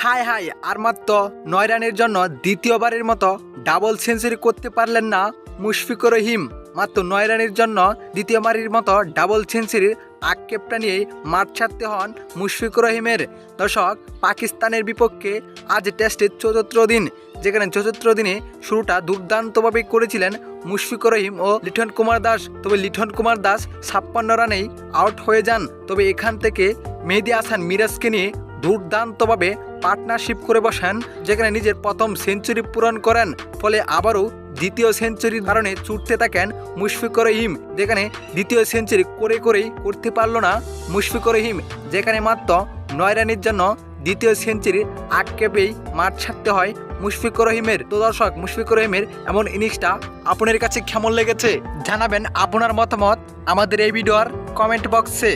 হায় হায়, আর মাত্র 9 রানের জন্য দ্বিতীয়বারের মতো ডাবল সেঞ্চুরি করতে পারলেন না মুশফিকুর রহিম। মাত্র 9 রানের জন্য দ্বিতীয়বারের মতো ডাবল সেঞ্চুরির আক্ষেপটা নিয়েই মাঠ ছাড়তে হন মুশফিকুর রহিমের। দর্শক, পাকিস্তানের বিপক্ষে আজ টেস্টের চতুর্থ দিন, যেখানে চতুর্থ দিনে শুরুটা দুর্দান্তভাবে করেছিলেন মুশফিকুর রহিম ও লিটন কুমার দাস। তবে লিটন কুমার দাস 56 রানেই আউট হয়ে যান। তবে এখান থেকে মেহেদী হাসান মিরাজকে নিয়ে দুর্দান্তভাবে পার্টনারশিপ করে বসেন, যেখানে নিজের প্রথম সেঞ্চুরি পূরণ করেন। ফলে আবারও দ্বিতীয় সেঞ্চুরির কারণে ছুটতে থাকেন মুশফিকুর রহিম, যেখানে দ্বিতীয় সেঞ্চুরি করেই করতে পারল না মুশফিকুর রহিম, যেখানে মাত্র 9 রানের জন্য দ্বিতীয় সেঞ্চুরির আক্ষেপেই মাঠ ছাড়তে হয় মুশফিকুর রহিমের। তো দর্শক, মুশফিকুর রহিমের এমন ইনিংসটা আপনার কাছে কেমন লেগেছে জানাবেন আপনার মতামত আমাদের এই ভিডিওর কমেন্ট বক্সে।